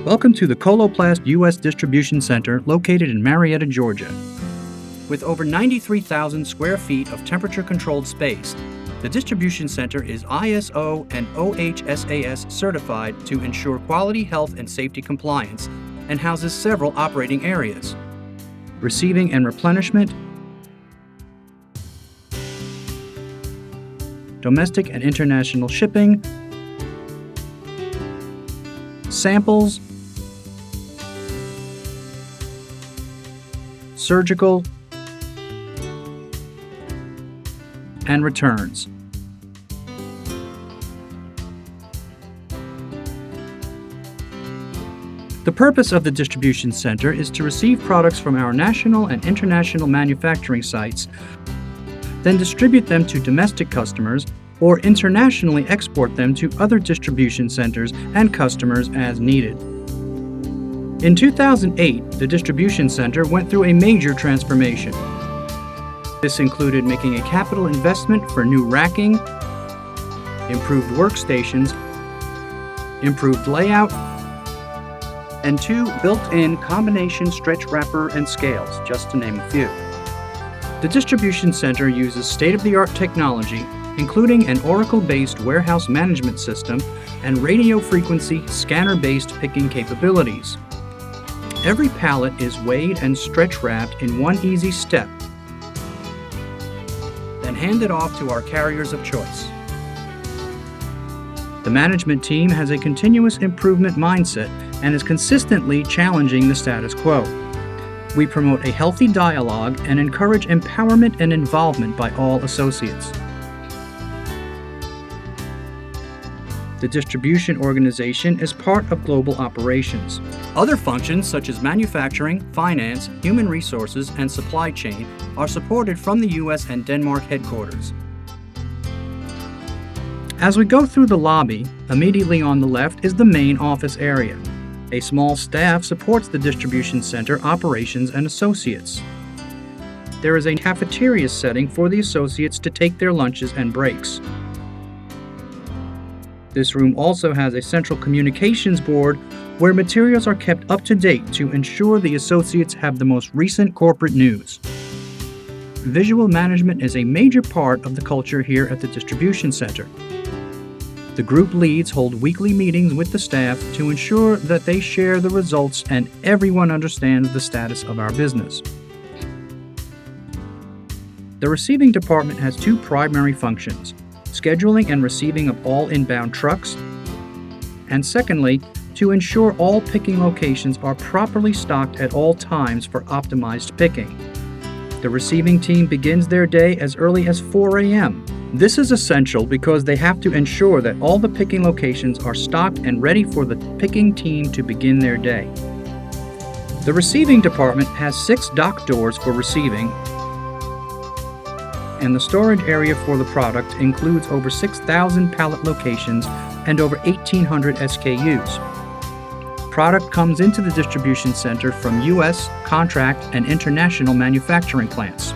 Welcome to the Coloplast U.S. Distribution Center located in Marietta, Georgia. With over 93,000 square feet of temperature-controlled space, the distribution center is ISO and OHSAS certified to ensure quality, health, and safety compliance and houses several operating areas: receiving and replenishment, domestic and international shipping, samples, surgical, and returns. The purpose of the distribution center is to receive products from our national and international manufacturing sites, then distribute them to domestic customers, or internationally export them to other distribution centers and customers as needed. In 2008, the distribution center went through a major transformation. This included making a capital investment for new racking, improved workstations, improved layout, and 2 built-in combination stretch wrapper and scales, just to name a few. The distribution center uses state-of-the-art technology, including an Oracle-based warehouse management system and radio frequency scanner-based picking capabilities. Every pallet is weighed and stretch wrapped in one easy step, then handed off to our carriers of choice. The management team has a continuous improvement mindset and is consistently challenging the status quo. We promote a healthy dialogue and encourage empowerment and involvement by all associates. The distribution organization is part of global operations. Other functions such as manufacturing, finance, human resources, and supply chain are supported from the U.S. and Denmark headquarters. As we go through the lobby, immediately on the left is the main office area. A small staff supports the distribution center operations and associates. There is a cafeteria setting for the associates to take their lunches and breaks. This room also has a central communications board where materials are kept up to date to ensure the associates have the most recent corporate news. Visual management is a major part of the culture here at the distribution center. The group leads hold weekly meetings with the staff to ensure that they share the results and everyone understands the status of our business. The receiving department has 2 primary functions: scheduling and receiving of all inbound trucks, and secondly, to ensure all picking locations are properly stocked at all times for optimized picking. The receiving team begins their day as early as 4 a.m. This is essential because they have to ensure that all the picking locations are stocked and ready for the picking team to begin their day. The receiving department has 6 dock doors for receiving, and the storage area for the product includes over 6,000 pallet locations and over 1,800 SKUs. Product comes into the distribution center from U.S., contract, and international manufacturing plants.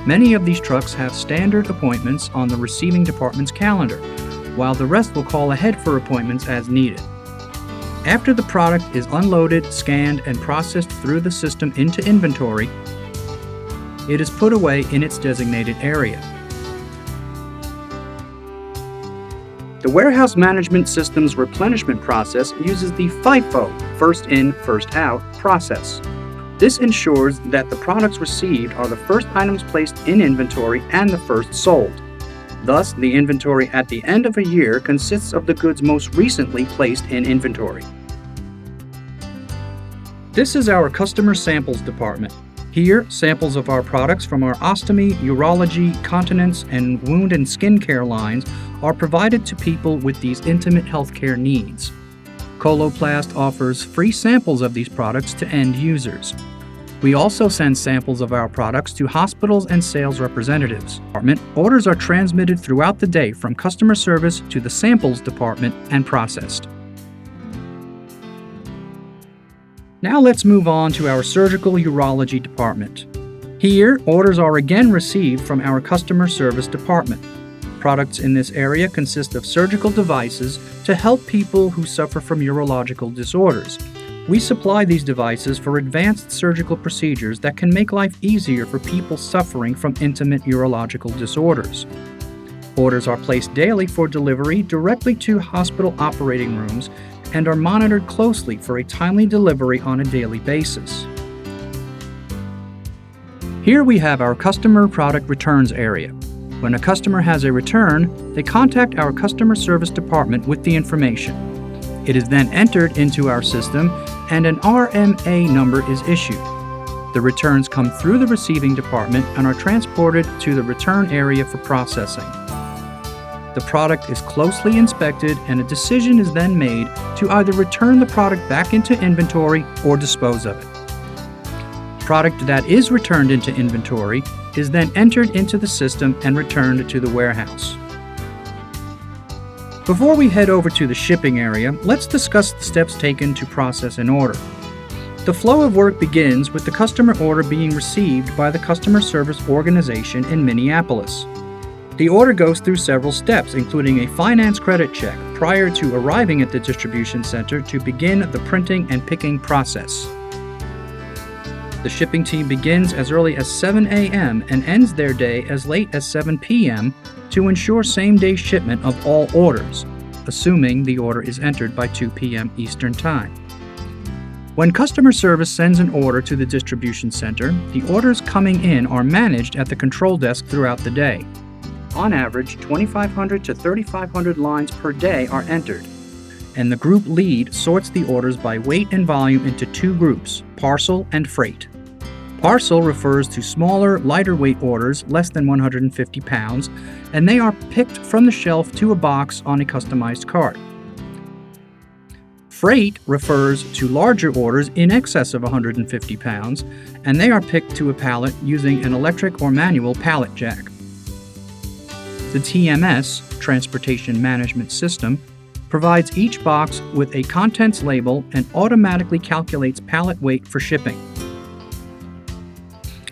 Many of these trucks have standard appointments on the receiving department's calendar, while the rest will call ahead for appointments as needed. After the product is unloaded, scanned, and processed through the system into inventory, it is put away in its designated area. The warehouse management system's replenishment process uses the FIFO, first in, first out, process. This ensures that the products received are the first items placed in inventory and the first sold. Thus, the inventory at the end of a year consists of the goods most recently placed in inventory. This is our customer samples department. Here, samples of our products from our ostomy, urology, continence, and wound and skin care lines are provided to people with these intimate healthcare needs. Coloplast offers free samples of these products to end users. We also send samples of our products to hospitals and sales representatives. Orders are transmitted throughout the day from customer service to the samples department and processed. Now let's move on to our surgical urology department. Here, orders are again received from our customer service department. Products in this area consist of surgical devices to help people who suffer from urological disorders. We supply these devices for advanced surgical procedures that can make life easier for people suffering from intimate urological disorders. Orders are placed daily for delivery directly to hospital operating rooms and are monitored closely for a timely delivery on a daily basis. Here we have our customer product returns area. When a customer has a return, they contact our customer service department with the information. It is then entered into our system and an RMA number is issued. The returns come through the receiving department and are transported to the return area for processing. The product is closely inspected and a decision is then made to either return the product back into inventory or dispose of it. Product that is returned into inventory is then entered into the system and returned to the warehouse. Before we head over to the shipping area, let's discuss the steps taken to process an order. The flow of work begins with the customer order being received by the customer service organization in Minneapolis. The order goes through several steps, including a finance credit check prior to arriving at the distribution center to begin the printing and picking process. The shipping team begins as early as 7 a.m. and ends their day as late as 7 p.m. to ensure same-day shipment of all orders, assuming the order is entered by 2 p.m. Eastern Time. When customer service sends an order to the distribution center, the orders coming in are managed at the control desk throughout the day. On average, 2,500 to 3,500 lines per day are entered, and the group lead sorts the orders by weight and volume into two groups, parcel and freight. Parcel refers to smaller, lighter weight orders less than 150 pounds, and they are picked from the shelf to a box on a customized cart. Freight refers to larger orders in excess of 150 pounds, and they are picked to a pallet using an electric or manual pallet jack. The TMS, Transportation Management System, provides each box with a contents label and automatically calculates pallet weight for shipping.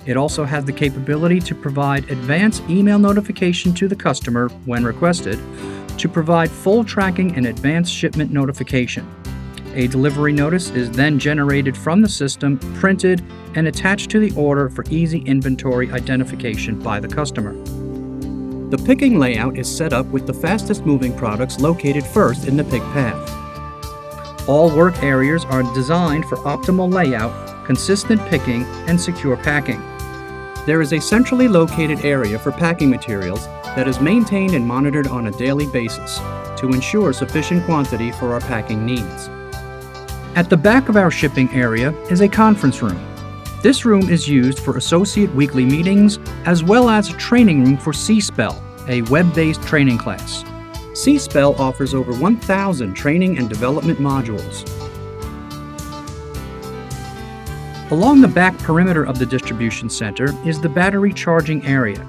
It also has the capability to provide advance email notification to the customer when requested, to provide full tracking and advance shipment notification. A delivery notice is then generated from the system, printed, and attached to the order for easy inventory identification by the customer. The picking layout is set up with the fastest moving products located first in the pick path. All work areas are designed for optimal layout, consistent picking, and secure packing. There is a centrally located area for packing materials that is maintained and monitored on a daily basis to ensure sufficient quantity for our packing needs. At the back of our shipping area is a conference room. This room is used for associate weekly meetings as well as a training room for C-Spell, a web-based training class. C-Spell offers over 1,000 training and development modules. Along the back perimeter of the distribution center is the battery charging area.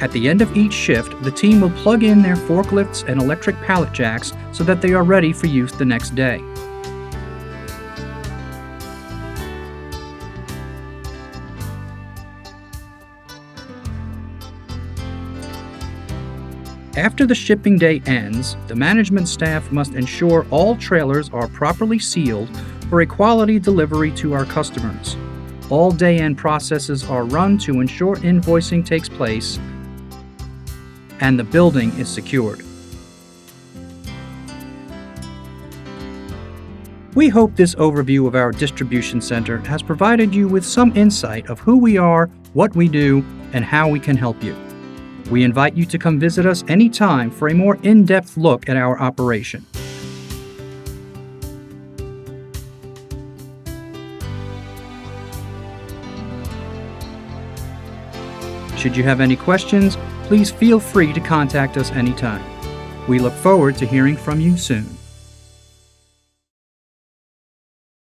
At the end of each shift, the team will plug in their forklifts and electric pallet jacks so that they are ready for use the next day. After the shipping day ends, the management staff must ensure all trailers are properly sealed for a quality delivery to our customers. All day-end processes are run to ensure invoicing takes place and the building is secured. We hope this overview of our distribution center has provided you with some insight of who we are, what we do, and how we can help you. We invite you to come visit us anytime for a more in-depth look at our operation. Should you have any questions, please feel free to contact us anytime. We look forward to hearing from you soon.